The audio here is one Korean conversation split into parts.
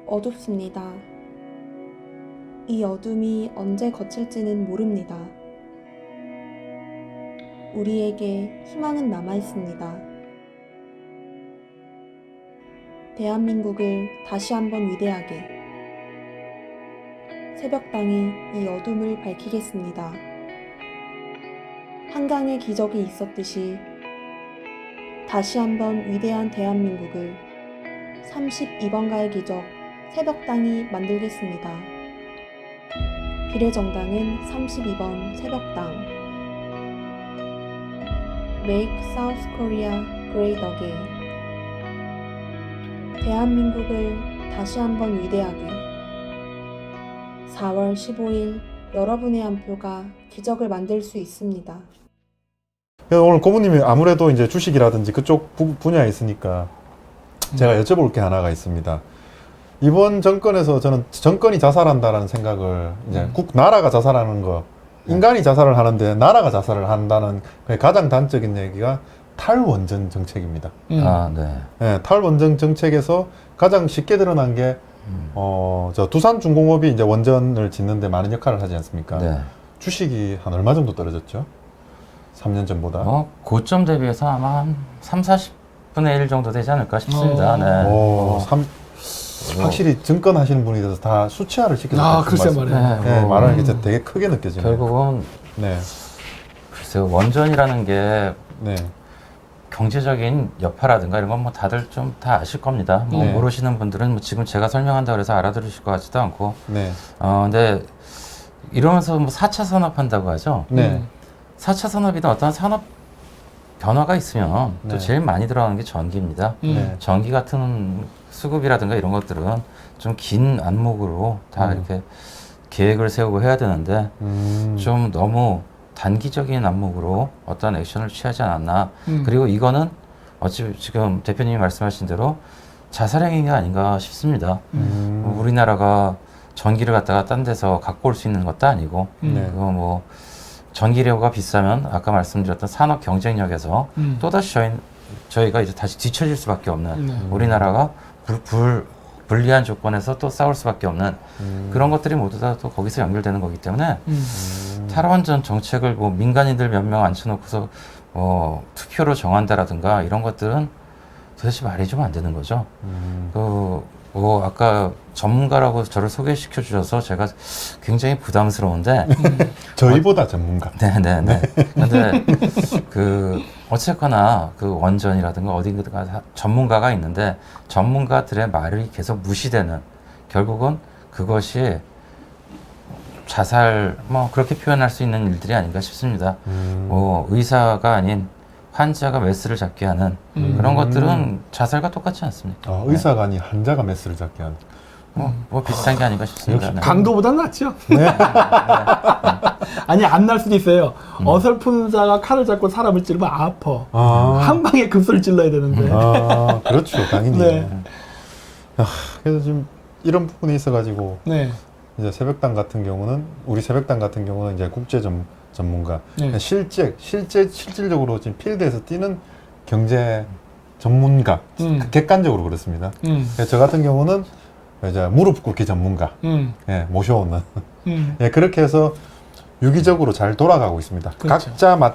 어둡습니다. 이 어둠이 언제 거칠지는 모릅니다. 우리에게 희망은 남아 있습니다. 대한민국을 다시 한번 위대하게. 새벽당이 이 어둠을 밝히겠습니다. 한강의 기적이 있었듯이 다시 한번 위대한 대한민국을 32번가의 기적 새벽당이 만들겠습니다. 비례정당은 32번 새벽당. Make South Korea Great Again. 대한민국을 다시 한번 위대하게. 4월 15일 여러분의 한 표가 기적을 만들 수 있습니다. 오늘 고모님이 아무래도 이제 주식이라든지 그쪽 분야에 있으니까 제가 여쭤볼 게 하나가 있습니다. 이번 정권에서 저는 정권이 자살한다라는 생각을 이제 나라가 자살하는 거, 인간이 자살을 하는데 나라가 자살을 한다는 가장 단적인 얘기가 탈원전 정책입니다. 네, 탈원전 정책에서 가장 쉽게 드러난 게 저 두산중공업이 이제 원전을 짓는데 많은 역할을 하지 않습니까? 네. 주식이 한 얼마 정도 떨어졌죠? 3년 전보다. 고점 대비해서 아마 한 30-40분의 1 정도 되지 않을까 싶습니다. 확실히 증권 하시는 분이 돼서 다 수치화를 시켜서 글쎄 말이에요. 네, 말하는 게 되게 크게 느껴지네요. 결국은 글쎄요, 원전이라는 게 네. 경제적인 여파라든가 이런 건 뭐 다들 좀 다 아실 겁니다. 모르시는 분들은 뭐 지금 제가 설명한다고 해서 알아들으실 것 같지도 않고. 근데 이러면서 뭐 4차 산업한다고 하죠. 4차 산업이든 어떤 산업 변화가 있으면 또 제일 많이 들어가는 게 전기입니다. 전기 같은 수급이라든가 이런 것들은 좀 긴 안목으로 다 이렇게 계획을 세우고 해야 되는데 좀 너무 단기적인 안목으로 어떤 액션을 취하지 않았나. 그리고 이거는 어찌 지금 대표님이 말씀하신 대로 자살 행위가 아닌가 싶습니다. 우리나라가 전기를 갖다가 딴 데서 갖고 올 수 있는 것도 아니고 그거 뭐 전기료가 비싸면 아까 말씀드렸던 산업 경쟁력에서 또다시 저희가 이제 다시 뒤처질 수밖에 없는 우리나라가 불리한 조건에서 또 싸울 수밖에 없는 그런 것들이 모두 다 또 거기서 연결되는 거기 때문에 탈원전 정책을 뭐 민간인들 몇 명 앉혀놓고서 투표로 정한다라든가 이런 것들은 도대체 말이 좀 안 되는 거죠. 아까 전문가라고 저를 소개시켜 주셔서 제가 굉장히 부담스러운데 저희보다 전문가. 네네네. 근데 어쨌거나 그 원전이라든가 어딘가 전문가가 있는데 전문가들의 말이 계속 무시되는, 결국은 그것이 자살 그렇게 표현할 수 있는 일들이 아닌가 싶습니다. 의사가 아닌 환자가 메스를 잡게 하는 그런 것들은 자살과 똑같지 않습니까? 의사가 아닌 환자가 메스를 잡게 하는. 비슷한 게 아닌가 싶습니다. 역시 강도보단 낫죠. 아니 안 날 수도 있어요. 어설픈 자가 칼을 잡고 사람을 찌르면 아파. 한 방에 급소를 찔러야 되는데. 그렇죠, 당연히. 그래서 지금 이런 부분에 있어가지고 이제 새벽당 같은 경우는 이제 국제 전문가, 실질적으로 지금 필드에서 뛰는 경제 전문가, 객관적으로 그렇습니다. 저 같은 경우는 이제 무릎 꿇기 전문가, 모셔오는. 그렇게 해서 유기적으로 잘 돌아가고 있습니다. 그렇죠. 각자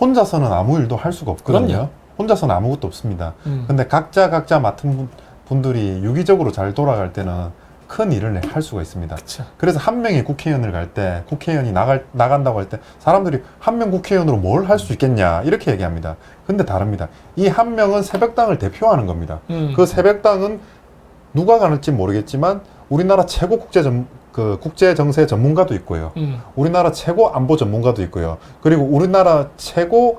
혼자서는 아무 일도 할 수가 없거든요. 그럼요. 혼자서는 아무것도 없습니다. 근데 각자 맡은 분들이 유기적으로 잘 돌아갈 때는 큰 일을 할 수가 있습니다. 그쵸. 그래서 한 명이 국회의원을 갈 때, 국회의원이 나간다고 할 때 사람들이 한 명 국회의원으로 뭘 할 수 있겠냐 이렇게 얘기합니다. 근데 다릅니다. 이 한 명은 새벽당을 대표하는 겁니다. 그 새벽당은 누가 가는지 모르겠지만 우리나라 최고 국제 정세 전문가도 있고요. 우리나라 최고 안보 전문가도 있고요. 그리고 우리나라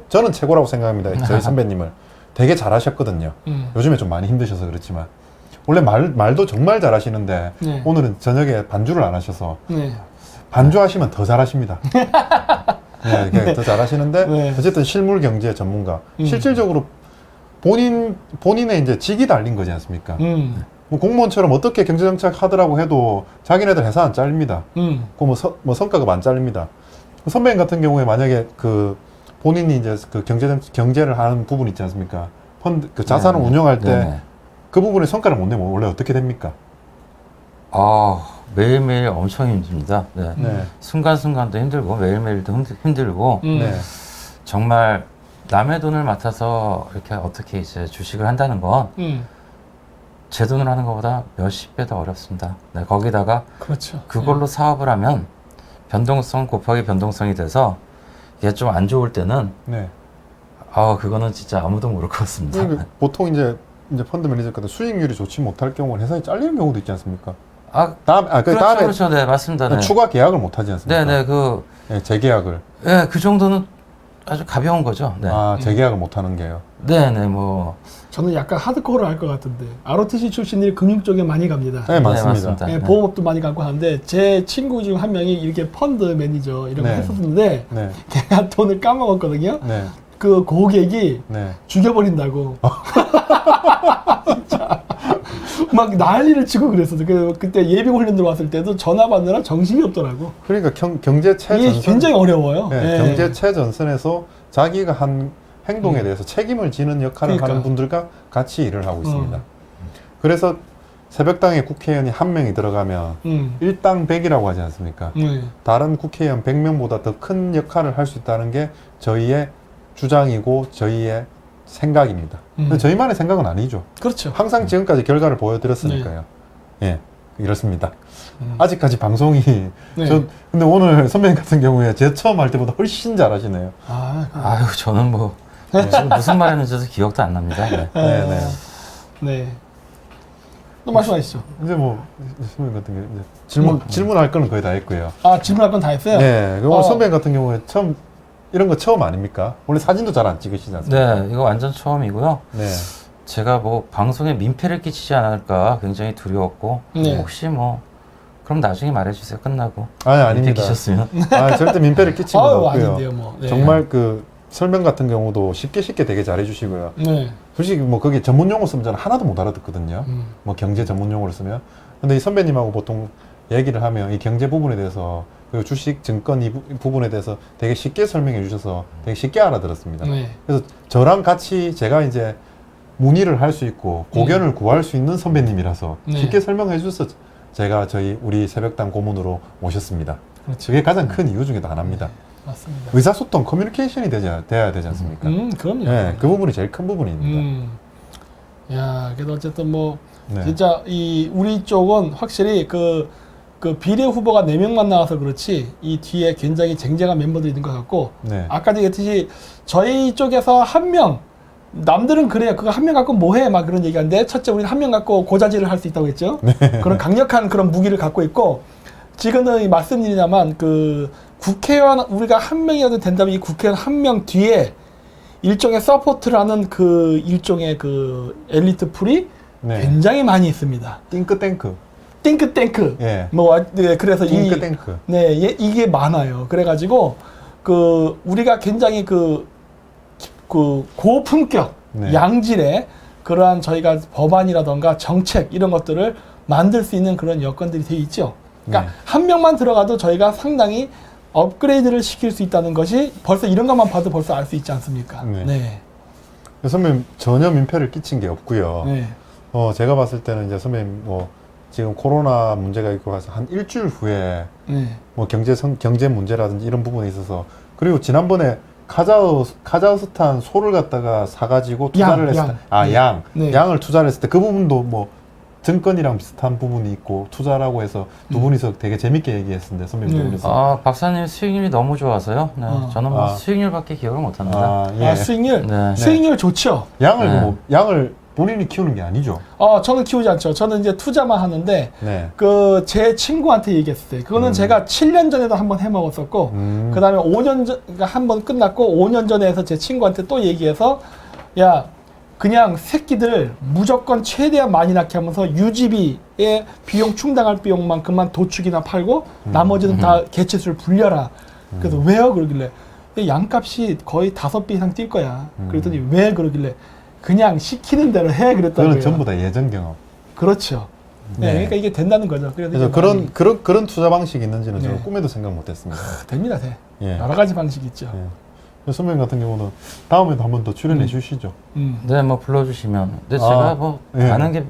저는 최고라고 생각합니다. 저희 선배님을 되게 잘하셨거든요. 요즘에 좀 많이 힘드셔서 그렇지만 원래 말도 정말 잘하시는데 오늘은 저녁에 반주를 안 하셔서 반주하시면 더 잘하십니다. 더 잘하시는데 어쨌든 실물 경제 전문가, 실질적으로 본인의 이제 직이 달린 거지 않습니까? 공무원처럼 어떻게 경제정책 하더라고 해도 자기네들 회사 안 잘립니다. 성과급 안 잘립니다. 선배님 같은 경우에 만약에 본인이 이제 경제를 하는 부분 있지 않습니까? 자산을 운용할 때 그 부분에 성과를 못 내면 원래 어떻게 됩니까? 매일매일 엄청 힘듭니다. 네. 네. 순간순간도 힘들고 매일매일도 힘들고 네. 정말 남의 돈을 맡아서 이렇게 어떻게 이제 주식을 한다는 건 제 돈을 하는 것보다 몇십 배 더 어렵습니다. 네, 거기다가 그렇죠. 그걸로 사업을 하면 변동성 곱하기 변동성이 돼서 이게 좀 안 좋을 때는 네. 그거는 진짜 아무도 모를 것 같습니다. 그러니까 보통 이제 펀드 매니저 같은 수익률이 좋지 못할 경우는 회사에 잘리는 경우도 있지 않습니까? 그 그렇죠, 다음에 그렇죠, 네, 맞습니다. 네. 추가 계약을 못 하지 않습니까? 네, 네, 재계약을. 네, 그 정도는 아주 가벼운 거죠. 네, 재계약을 못 하는 게요. 네, 뭐. 저는 약간 하드코어를 할 것 같은데 ROTC 출신들이 금융 쪽에 많이 갑니다. 네, 맞습니다. 맞습니다. 네, 보험업도 많이 갖고 하는데 제 친구 중 한 명이 이렇게 펀드 매니저 이런 거 네. 했었는데 네. 걔가 돈을 까먹었거든요. 네. 그 고객이 네. 죽여버린다고. 진짜 막 난리를 치고 그랬었어. 그때 예비군 훈련 들어왔을 때도 전화 받느라 정신이 없더라고. 그러니까 경제 이게 최전선 굉장히 어려워요. 네, 예. 경제 최전선에서 자기가 한 행동에 대해서 책임을 지는 역할을 그러니까. 하는 분들과 같이 일을 하고 있습니다. 그래서 새벽당에 국회의원이 한 명이 들어가면 일당 100이라고 하지 않습니까? 다른 국회의원 100명보다 더 큰 역할을 할 수 있다는 게 저희의 주장이고 저희의 생각입니다. 근데 저희만의 생각은 아니죠. 그렇죠. 항상 지금까지 결과를 보여드렸으니까요. 예, 이렇습니다. 아직까지 방송이 근데 오늘 선배님 같은 경우에 제 처음 할 때보다 훨씬 잘하시네요. 아유, 저는 뭐 지금 무슨 말 했는지도 기억도 안 납니다. 네. 네. 또 말씀하시죠. 이제 뭐 선배님 같은 경우 이제 질문할 거는 거의 다 했고요. 질문할 건 다 했어요? 네, 오늘 선배님 같은 경우에 이런 거 처음 아닙니까? 원래 사진도 잘 안 찍으시지 않습니까? 네, 이거 완전 처음이고요. 네. 제가 뭐 방송에 민폐를 끼치지 않을까 굉장히 두려웠고 혹시 뭐 그럼 나중에 말해주세요. 끝나고. 아닙니다. 민폐 끼쳤으면. 절대 민폐를 끼친 건 없고요. 아닌데요, 뭐. 네. 정말 그 설명 같은 경우도 쉽게 되게 잘해주시고요. 네. 솔직히 뭐 거기 전문 용어 쓰면 저는 하나도 못 알아듣거든요. 뭐 경제 전문 용어를 쓰면. 근데 이 선배님하고 보통 얘기를 하면 이 경제 부분에 대해서 그리고 주식, 증권 이 부분에 대해서 되게 쉽게 설명해 주셔서 되게 쉽게 알아들었습니다. 네. 그래서 저랑 같이 제가 이제 문의를 할 수 있고 고견을 구할 수 있는 선배님이라서 쉽게 설명해 주셔서 제가 우리 새벽당 고문으로 모셨습니다. 그렇죠. 그게 가장 큰 이유 중에 하나입니다. 맞습니다. 의사소통, 커뮤니케이션이 돼야 되지 않습니까? 그럼요. 네, 그 부분이 제일 큰 부분입니다. 야, 그래도 어쨌든 뭐 네. 진짜 우리 쪽은 확실히 그 비례 후보가 4명만 나와서 그렇지 이 뒤에 굉장히 쟁쟁한 멤버들이 있는 것 같고 네. 아까 얘기했듯이 저희 쪽에서 한 명 남들은 그래요. 그거 한 명 갖고 뭐해? 막 그런 얘기하는데 첫째 우리는 한 명 갖고 고자질을 할 수 있다고 했죠. 그런 강력한 그런 무기를 갖고 있고 지금은 말씀드리자만 그 국회의원 우리가 한 명이라도 된다면 이 국회의원 한 명 뒤에 일종의 서포트를 하는 그 일종의 그 엘리트 풀이 굉장히 많이 있습니다. 띵크탱크. 띵크탱크. 뭐 그래서 띵크탱크. 이게 많아요. 그래가지고 그 우리가 굉장히 그 고품격 양질의 그러한 저희가 법안이라던가 정책 이런 것들을 만들 수 있는 그런 여건들이 되어 있죠. 그러니까 한 명만 들어가도 저희가 상당히 업그레이드를 시킬 수 있다는 것이 벌써 이런 것만 봐도 벌써 알 수 있지 않습니까? 네. 선배님 전혀 민폐를 끼친 게 없고요. 네. 제가 봤을 때는 이제 선배님 뭐 지금 코로나 문제가 있고 가서 한 일주일 후에 뭐 경제 문제라든지 이런 부분에 있어서 그리고 지난번에 카자흐스탄 소를 갖다가 사가지고 투자를 했을 때, 양을 투자를 했을 때 그 부분도 뭐 증권이랑 비슷한 부분이 있고 투자라고 해서 두 분이서 되게 재밌게 얘기했는데 선배님도 그래서 박사님 수익률이 너무 좋아서요. 네, 저는 뭐 수익률밖에 기억을 못합니다. 수익률? 네. 수익률 좋죠. 양을 본인이 키우는 게 아니죠? 저는 키우지 않죠. 저는 이제 투자만 하는데 제 친구한테 얘기했을 때 그거는 제가 7년 전에도 한번 해먹었었고 그 다음에 5년 전 그러니까 한번 끝났고 5년 전에 해서 제 친구한테 또 얘기해서 야 그냥 새끼들 무조건 최대한 많이 낳게 하면서 유지비에 비용 충당할 비용만큼만 도축이나 팔고 나머지는 다 개체수를 불려라. 그래서 왜요? 그러길래 양값이 거의 5배 이상 뛸 거야. 그랬더니 왜? 그러길래 그냥 시키는 대로 해 그랬다고요. 그건 전부 다 예전 경험. 그렇죠. 그러니까 이게 된다는 거죠. 그래서 그런 투자 방식이 있는지는 저는 꿈에도 생각 못했습니다. 됩니다, 돼. 여러 가지 방식이 있죠. 선배님 같은 경우는 다음에도 한 번 더 출연해 주시죠. 네, 뭐 불러주시면. 근데 제가 뭐 아는 게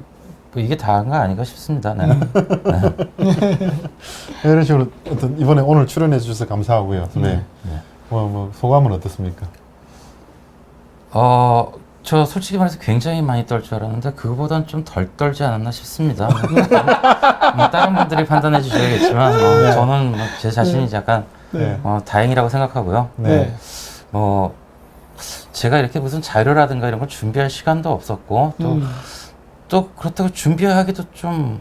뭐 이게 다인가 아닌가 싶습니다. 네. 이런 식으로 어떤 이번에 오늘 출연해 주셔서 감사하고요. 선배님. 네. 뭐 소감은 어떻습니까? 저 솔직히 말해서 굉장히 많이 떨 줄 알았는데 그거보단 좀 덜 떨지 않았나 싶습니다. 뭐 다른 분들이 판단해 주셔야겠지만 네. 저는 제 자신이 약간 네. 다행이라고 생각하고요. 네. 제가 이렇게 무슨 자료라든가 이런 걸 준비할 시간도 없었고 또 그렇다고 준비하기도 좀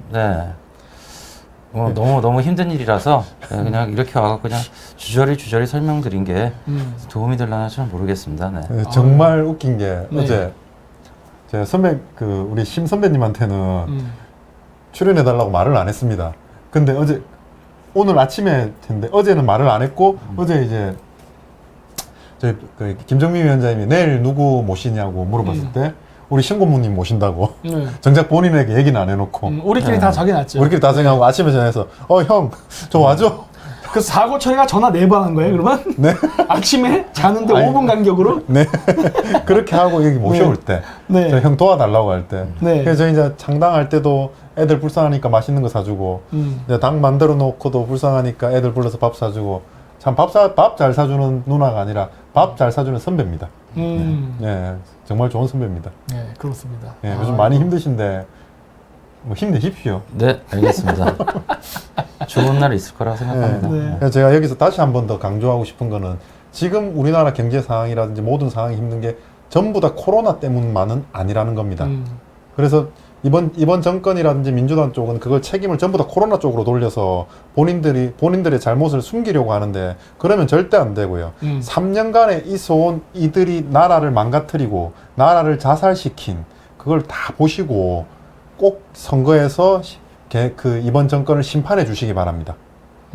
너무 힘든 일이라서 그냥 이렇게 와서 그냥 주저리 설명드린 게 도움이 되려나 잘 모르겠습니다. 네. 네, 정말 웃긴 게 네. 어제 제 선배 우리 심 선배님한테는 출연해 달라고 말을 안 했습니다. 근데 오늘 아침에 텐데 어제는 말을 안 했고 어제 이제 저희 김정민 위원장님이 내일 누구 모시냐고 물어봤을 때 우리 신고모님 모신다고 네. 정작 본인에게 얘기는 안 해놓고 우리끼리 다 정해놨죠. 우리끼리 다 정하고 아침에 전화해서 형 저 와줘. 그 사고 처리가 전화 4번 한 거예요, 그러면? 네. 아침에 자는데 아니, 5분 간격으로? 네. 그렇게 하고 여기 모셔올 때. 네. 저 형 도와달라고 할 때. 네. 그래서 저희 이제 창당할 때도 애들 불쌍하니까 맛있는 거 사주고, 이제 당 만들어 놓고도 불쌍하니까 애들 불러서 밥 사주고, 참 밥 잘 사주는 누나가 아니라 밥 잘 사주는 선배입니다. 네. 정말 좋은 선배입니다. 네, 그렇습니다. 네, 요즘 많이 힘드신데, 뭐 힘내십시오. 네, 알겠습니다. 좋은 날이 있을 거라고 생각합니다. 네. 그래서 제가 여기서 다시 한 번 더 강조하고 싶은 거는 지금 우리나라 경제 상황이라든지 모든 상황이 힘든 게 전부 다 코로나 때문만은 아니라는 겁니다. 그래서 이번 정권이라든지 민주당 쪽은 그걸 책임을 전부 다 코로나 쪽으로 돌려서 본인들의 잘못을 숨기려고 하는데 그러면 절대 안 되고요. 3년간에 있어온 이들이 나라를 망가뜨리고 나라를 자살시킨 그걸 다 보시고 꼭 선거에서 이번 정권을 심판해 주시기 바랍니다.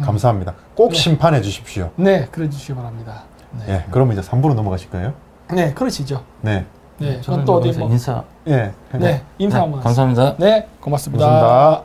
감사합니다. 꼭 심판해 주십시오. 네, 그래 주시기 바랍니다. 네. 예, 그럼 이제 3부로 넘어가실 거예요? 네, 그러시죠. 네. 네, 저는 또 어디 여기서 뭐. 인사. 예. 네, 인사 한번. 감사합니다. 네, 고맙습니다. 고맙습니다.